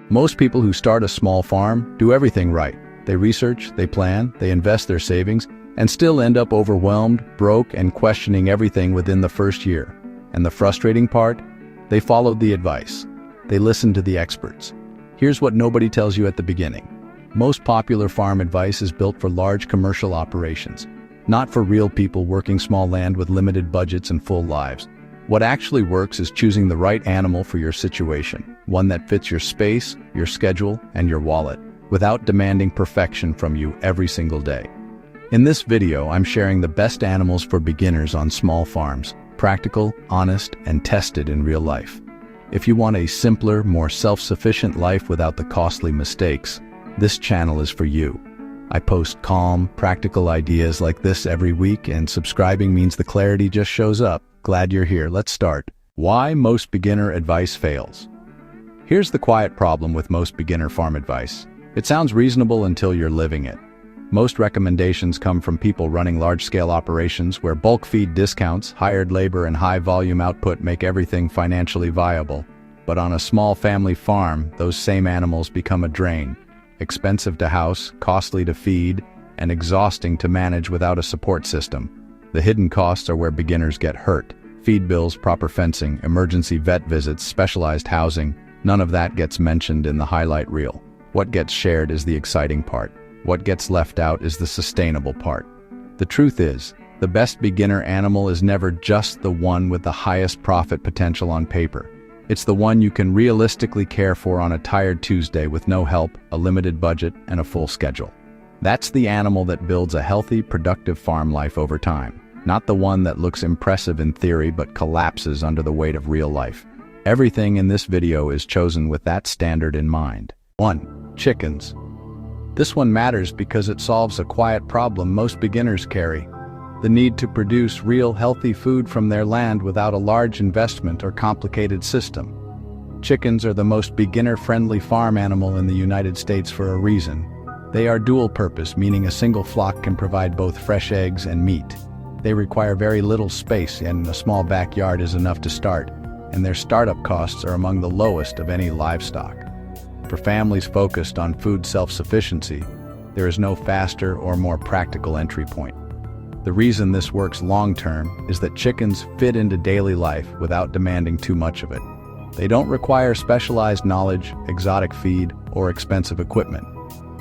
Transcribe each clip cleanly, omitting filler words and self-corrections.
Most people who start a small farm do everything right. They research, they plan, they invest their savings, and still end up overwhelmed, broke, and questioning everything within the first year. And the frustrating part? They followed the advice. They listened to the experts. Here's what nobody tells you at the beginning. Most popular farm advice is built for large commercial operations, not for real people working small land with limited budgets and full lives. What actually works is choosing the right animal for your situation, one that fits your space, your schedule, and your wallet, without demanding perfection from you every single day. In this video, I'm sharing the best animals for beginners on small farms, practical, honest, and tested in real life. If you want a simpler, more self-sufficient life without the costly mistakes, this channel is for you. I post calm, practical ideas like this every week, and subscribing means the clarity just shows up. Glad you're here. Let's start. Why most beginner advice fails. Here's the quiet problem with most beginner farm advice. It sounds reasonable until you're living it. Most recommendations come from people running large-scale operations where bulk feed discounts, hired labor, and high-volume output make everything financially viable. But on a small family farm, those same animals become a drain. Expensive to house, costly to feed, and exhausting to manage without a support system. The hidden costs are where beginners get hurt. Feed bills, proper fencing, emergency vet visits, specialized housing, none of that gets mentioned in the highlight reel. What gets shared is the exciting part. What gets left out is the sustainable part. The truth is, the best beginner animal is never just the one with the highest profit potential on paper. It's the one you can realistically care for on a tired Tuesday with no help, a limited budget, and a full schedule. That's the animal that builds a healthy, productive farm life over time. Not the one that looks impressive in theory but collapses under the weight of real life. Everything in this video is chosen with that standard in mind. 1. Chickens. This one matters because it solves a quiet problem most beginners carry. The need to produce real healthy food from their land without a large investment or complicated system. Chickens are the most beginner-friendly farm animal in the United States for a reason. They are dual-purpose, meaning a single flock can provide both fresh eggs and meat. They require very little space, and a small backyard is enough to start, and their startup costs are among the lowest of any livestock. For families focused on food self-sufficiency, there is no faster or more practical entry point. The reason this works long-term is that chickens fit into daily life without demanding too much of it. They don't require specialized knowledge, exotic feed, or expensive equipment.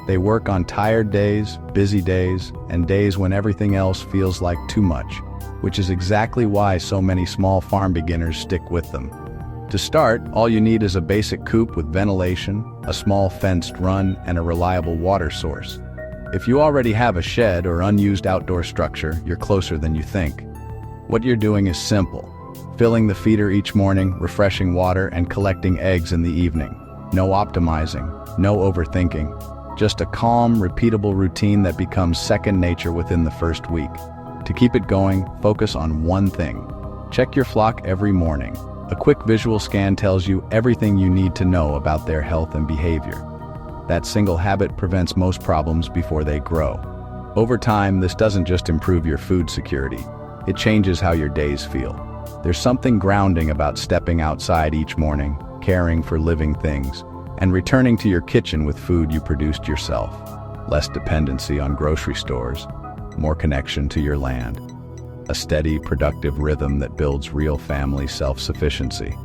They work on tired days, busy days, and days when everything else feels like too much, which is exactly why so many small farm beginners stick with them. To start, all you need is a basic coop with ventilation, a small fenced run, and a reliable water source. If you already have a shed or unused outdoor structure, you're closer than you think. What you're doing is simple. Filling the feeder each morning, refreshing water, and collecting eggs in the evening. No optimizing, no overthinking. Just a calm, repeatable routine that becomes second nature within the first week. To keep it going, focus on one thing. Check your flock every morning. A quick visual scan tells you everything you need to know about their health and behavior. That single habit prevents most problems before they grow. Over time, this doesn't just improve your food security, it changes how your days feel. There's something grounding about stepping outside each morning, caring for living things, and returning to your kitchen with food you produced yourself. Less dependency on grocery stores, more connection to your land. A steady, productive rhythm that builds real family self-sufficiency.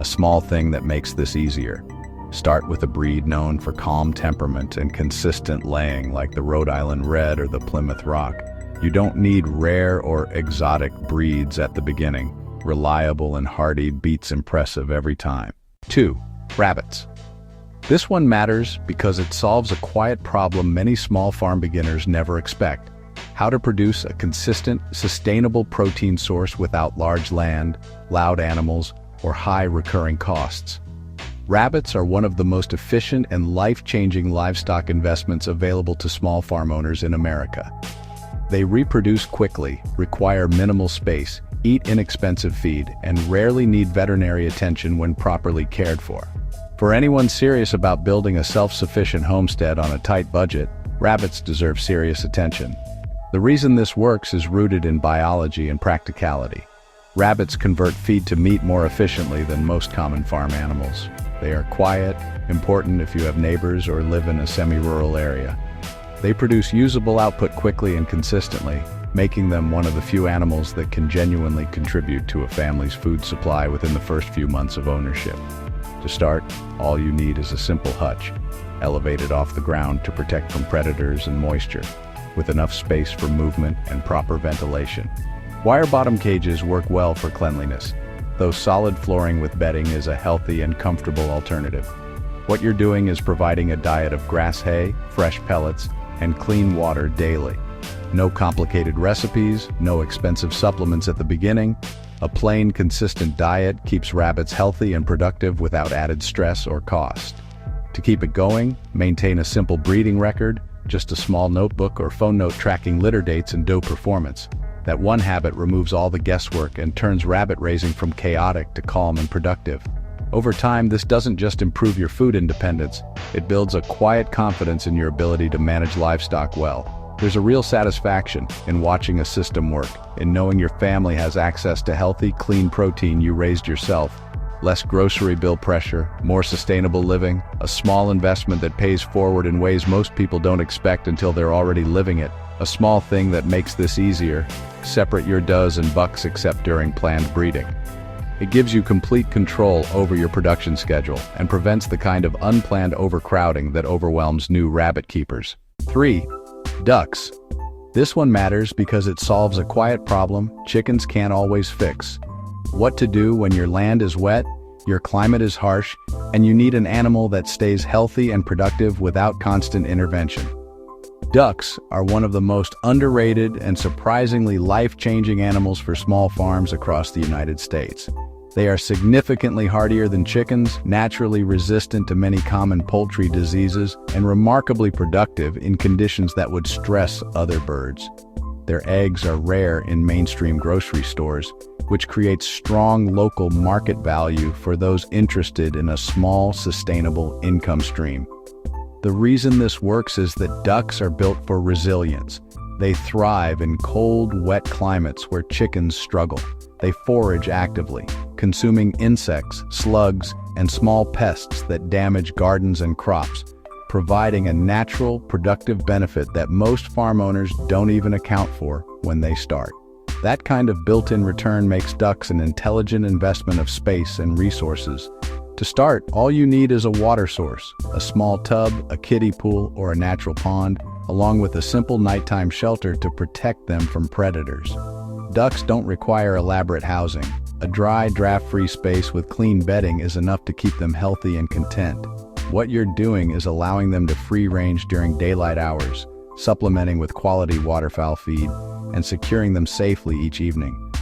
A small thing that makes this easier. Start with a breed known for calm temperament and consistent laying like the Rhode Island Red or the Plymouth Rock. You don't need rare or exotic breeds at the beginning. Reliable and hardy beats impressive every time. 2. Rabbits. This one matters because it solves a quiet problem many small farm beginners never expect. How to produce a consistent, sustainable protein source without large land, loud animals, or high recurring costs. Rabbits are one of the most efficient and life-changing livestock investments available to small farm owners in America. They reproduce quickly, require minimal space, eat inexpensive feed, and rarely need veterinary attention when properly cared for. For anyone serious about building a self-sufficient homestead on a tight budget, rabbits deserve serious attention. The reason this works is rooted in biology and practicality. Rabbits convert feed to meat more efficiently than most common farm animals. They are quiet, important if you have neighbors or live in a semi-rural area. They produce usable output quickly and consistently, making them one of the few animals that can genuinely contribute to a family's food supply within the first few months of ownership. To start, all you need is a simple hutch, elevated off the ground to protect from predators and moisture, with enough space for movement and proper ventilation. Wire bottom cages work well for cleanliness, though solid flooring with bedding is a healthy and comfortable alternative. What you're doing is providing a diet of grass hay, fresh pellets, and clean water daily. No complicated recipes, no expensive supplements at the beginning. A plain, consistent diet keeps rabbits healthy and productive without added stress or cost. To keep it going, maintain a simple breeding record, just a small notebook or phone note tracking litter dates and doe performance. That one habit removes all the guesswork and turns rabbit raising from chaotic to calm and productive. Over time, this doesn't just improve your food independence, it builds a quiet confidence in your ability to manage livestock well. There's a real satisfaction in watching a system work, in knowing your family has access to healthy, clean protein you raised yourself. Less grocery bill pressure, more sustainable living, a small investment that pays forward in ways most people don't expect until they're already living it. A small thing that makes this easier: separate your does and bucks except during planned breeding. It gives you complete control over your production schedule and prevents the kind of unplanned overcrowding that overwhelms new rabbit keepers. 3. Ducks. This one matters because it solves a quiet problem chickens can't always fix. What to do when your land is wet, your climate is harsh, and you need an animal that stays healthy and productive without constant intervention. Ducks are one of the most underrated and surprisingly life-changing animals for small farms across the United States. They are significantly hardier than chickens, naturally resistant to many common poultry diseases, and remarkably productive in conditions that would stress other birds. Their eggs are rare in mainstream grocery stores, which creates strong local market value for those interested in a small, sustainable income stream. The reason this works is that ducks are built for resilience. They thrive in cold, wet climates where chickens struggle. They forage actively, consuming insects, slugs, and small pests that damage gardens and crops, providing a natural, productive benefit that most farm owners don't even account for when they start. That kind of built-in return makes ducks an intelligent investment of space and resources. To start, all you need is a water source, a small tub, a kiddie pool, or a natural pond, along with a simple nighttime shelter to protect them from predators. Ducks don't require elaborate housing. A dry, draft-free space with clean bedding is enough to keep them healthy and content. What you're doing is allowing them to free range during daylight hours, supplementing with quality waterfowl feed, and securing them safely each evening.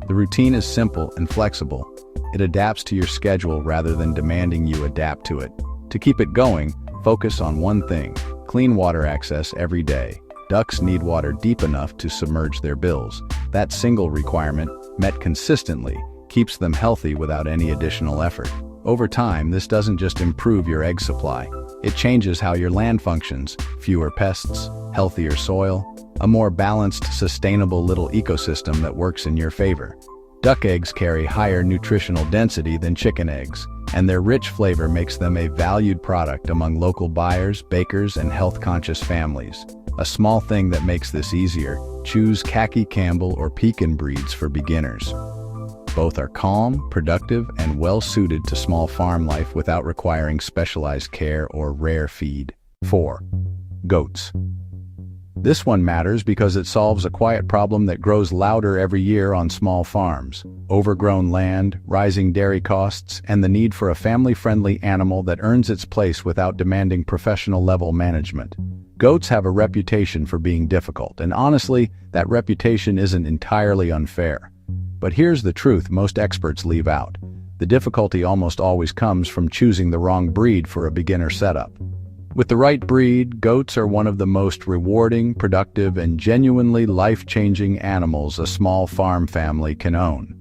The routine is simple and flexible. It adapts to your schedule rather than demanding you adapt to it. To keep it going, focus on one thing: clean water access every day. Ducks need water deep enough to submerge their bills. That single requirement, met consistently, keeps them healthy without any additional effort. Over time, this doesn't just improve your egg supply. It changes how your land functions: fewer pests, healthier soil, a more balanced, sustainable little ecosystem that works in your favor. Duck eggs carry higher nutritional density than chicken eggs, and their rich flavor makes them a valued product among local buyers, bakers, and health-conscious families. A small thing that makes this easier: choose Khaki Campbell or Pekin breeds for beginners. Both are calm, productive, and well-suited to small farm life without requiring specialized care or rare feed. 4. Goats. This one matters because it solves a quiet problem that grows louder every year on small farms: overgrown land, rising dairy costs, and the need for a family-friendly animal that earns its place without demanding professional-level management. Goats have a reputation for being difficult, and honestly, that reputation isn't entirely unfair. But here's the truth most experts leave out: the difficulty almost always comes from choosing the wrong breed for a beginner setup. With the right breed, goats are one of the most rewarding, productive, and genuinely life-changing animals a small farm family can own.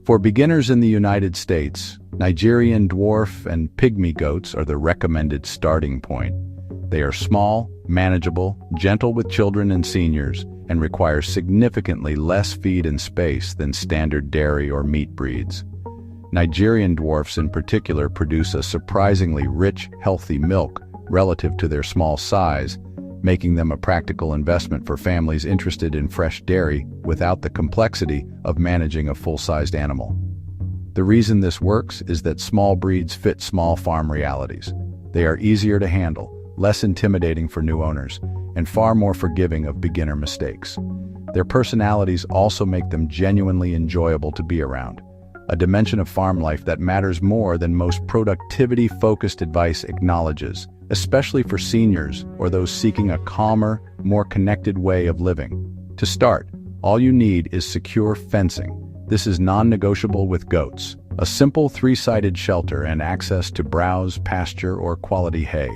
For beginners in the United States, Nigerian dwarf and pygmy goats are the recommended starting point. They are small, manageable, gentle with children and seniors, and requires significantly less feed and space than standard dairy or meat breeds. Nigerian dwarfs in particular produce a surprisingly rich, healthy milk relative to their small size, making them a practical investment for families interested in fresh dairy without the complexity of managing a full-sized animal. The reason this works is that small breeds fit small farm realities. They are easier to handle, less intimidating for new owners, and far more forgiving of beginner mistakes. Their personalities also make them genuinely enjoyable to be around, a dimension of farm life that matters more than most productivity-focused advice acknowledges, especially for seniors or those seeking a calmer, more connected way of living. To start, all you need is secure fencing. This is non-negotiable with goats. A simple three-sided shelter and access to browse, pasture, or quality hay.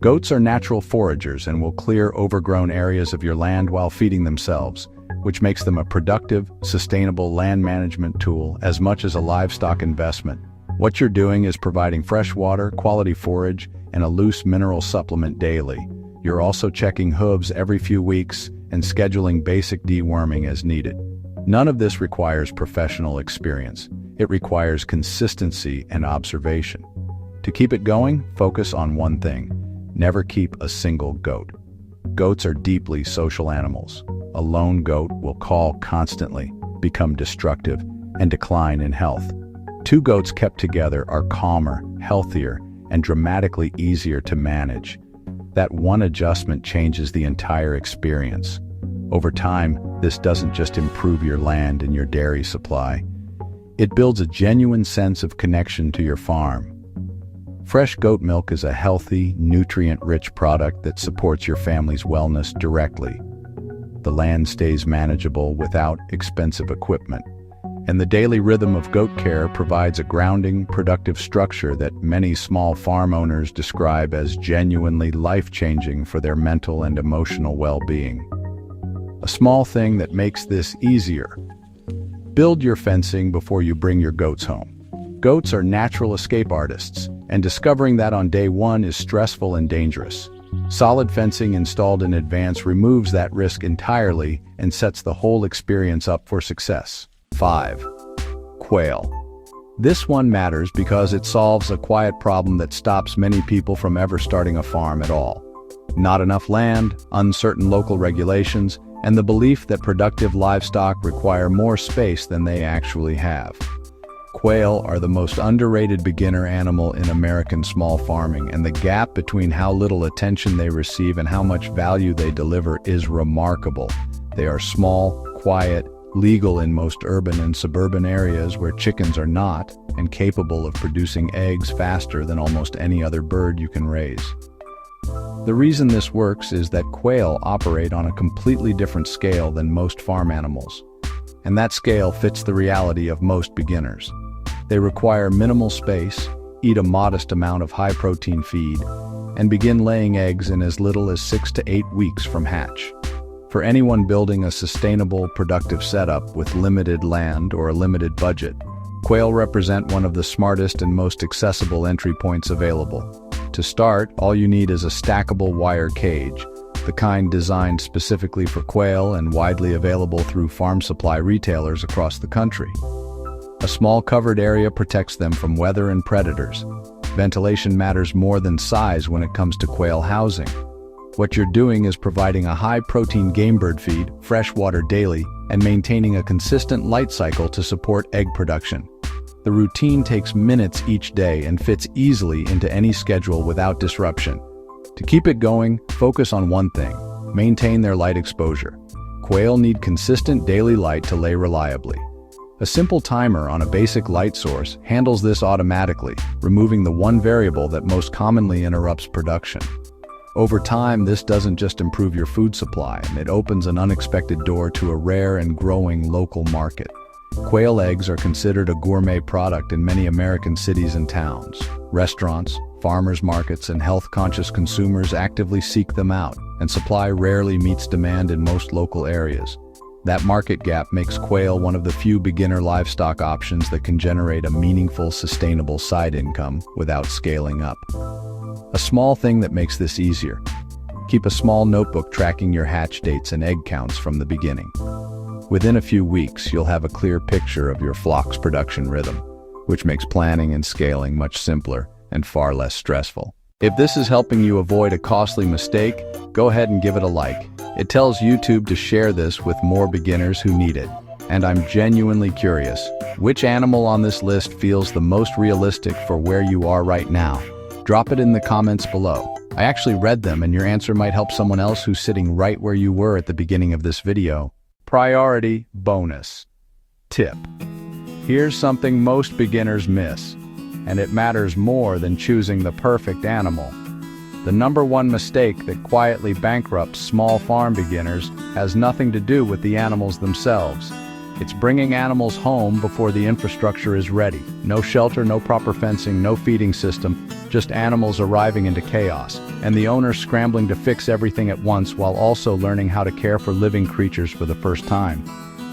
Goats are natural foragers and will clear overgrown areas of your land while feeding themselves, which makes them a productive, sustainable land management tool as much as a livestock investment. What you're doing is providing fresh water, quality forage, and a loose mineral supplement daily. You're also checking hooves every few weeks and scheduling basic deworming as needed. None of this requires professional experience. It requires consistency and observation. To keep it going, focus on one thing. Never keep a single goat. Goats are deeply social animals. A lone goat will call constantly, become destructive, and decline in health. Two goats kept together are calmer, healthier, and dramatically easier to manage. That one adjustment changes the entire experience. Over time, this doesn't just improve your land and your dairy supply. It builds a genuine sense of connection to your farm. Fresh goat milk is a healthy, nutrient-rich product that supports your family's wellness directly. The land stays manageable without expensive equipment, and the daily rhythm of goat care provides a grounding, productive structure that many small farm owners describe as genuinely life-changing for their mental and emotional well-being. A small thing that makes this easier. Build your fencing before you bring your goats home. Goats are natural escape artists, and discovering that on day one is stressful and dangerous. Solid fencing installed in advance removes that risk entirely and sets the whole experience up for success. 5. Quail. This one matters because it solves a quiet problem that stops many people from ever starting a farm at all. Not enough land, uncertain local regulations, and the belief that productive livestock require more space than they actually have. Quail are the most underrated beginner animal in American small farming, and the gap between how little attention they receive and how much value they deliver is remarkable. They are small, quiet, legal in most urban and suburban areas where chickens are not, and capable of producing eggs faster than almost any other bird you can raise. The reason this works is that quail operate on a completely different scale than most farm animals, and that scale fits the reality of most beginners. They require minimal space, eat a modest amount of high-protein feed, and begin laying eggs in as little as 6 to 8 weeks from hatch. For anyone building a sustainable, productive setup with limited land or a limited budget, quail represent one of the smartest and most accessible entry points available. To start, all you need is a stackable wire cage, the kind designed specifically for quail and widely available through farm supply retailers across the country. A small covered area protects them from weather and predators. Ventilation matters more than size when it comes to quail housing. What you're doing is providing a high-protein game bird feed, fresh water daily, and maintaining a consistent light cycle to support egg production. The routine takes minutes each day and fits easily into any schedule without disruption. To keep it going, focus on one thing: maintain their light exposure. Quail need consistent daily light to lay reliably. A simple timer on a basic light source handles this automatically, removing the one variable that most commonly interrupts production. Over time, this doesn't just improve your food supply, it opens an unexpected door to a rare and growing local market. Quail eggs are considered a gourmet product in many American cities and towns. Restaurants, farmers markets, and health-conscious consumers actively seek them out, and supply rarely meets demand in most local areas. That market gap makes quail one of the few beginner livestock options that can generate a meaningful, sustainable side income without scaling up. A small thing that makes this easier: Keep a small notebook tracking your hatch dates and egg counts from the beginning. Within a few weeks, you'll have a clear picture of your flock's production rhythm, which makes planning and scaling much simpler and far less stressful. If this is helping you avoid a costly mistake, go ahead and give it a like. It tells YouTube to share this with more beginners who need it. And I'm genuinely curious, which animal on this list feels the most realistic for where you are right now? Drop it in the comments below. I actually read them, and your answer might help someone else who's sitting right where you were at the beginning of this video. Priority bonus. Tip. Here's something most beginners miss, and it matters more than choosing the perfect animal. The number one mistake that quietly bankrupts small farm beginners has nothing to do with the animals themselves. It's bringing animals home before the infrastructure is ready. No shelter, no proper fencing, no feeding system, just animals arriving into chaos, and the owner scrambling to fix everything at once while also learning how to care for living creatures for the first time.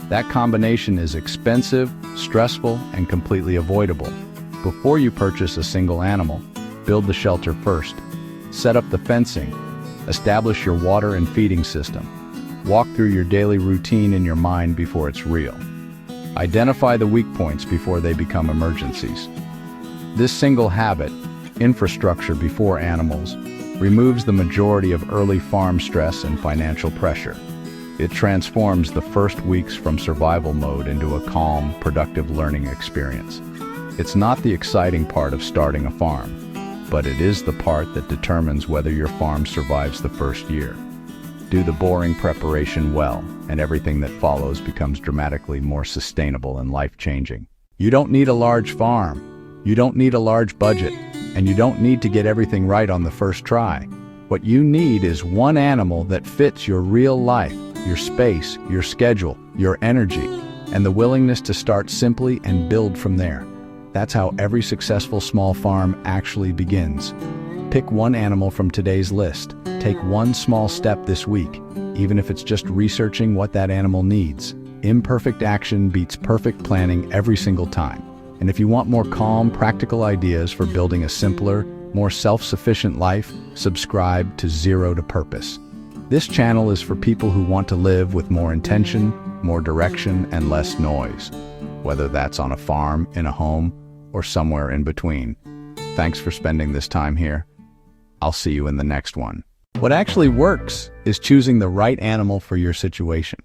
That combination is expensive, stressful, and completely avoidable. Before you purchase a single animal, build the shelter first. Set up the fencing. Establish your water and feeding system. Walk through your daily routine in your mind before it's real. Identify the weak points before they become emergencies. This single habit, infrastructure before animals, removes the majority of early farm stress and financial pressure. It transforms the first weeks from survival mode into a calm, productive learning experience. It's not the exciting part of starting a farm, but it is the part that determines whether your farm survives the first year. Do the boring preparation well, and everything that follows becomes dramatically more sustainable and life-changing. You don't need a large farm. You don't need a large budget, and you don't need to get everything right on the first try. What you need is one animal that fits your real life, your space, your schedule, your energy, and the willingness to start simply and build from there. That's how every successful small farm actually begins. Pick one animal from today's list. Take one small step this week, even if it's just researching what that animal needs. Imperfect action beats perfect planning every single time. And if you want more calm, practical ideas for building a simpler, more self-sufficient life, subscribe to Zero to Purpose. This channel is for people who want to live with more intention, more direction, and less noise, whether that's on a farm, in a home, or somewhere in between. Thanks for spending this time here. I'll see you in the next one. What actually works is choosing the right animal for your situation.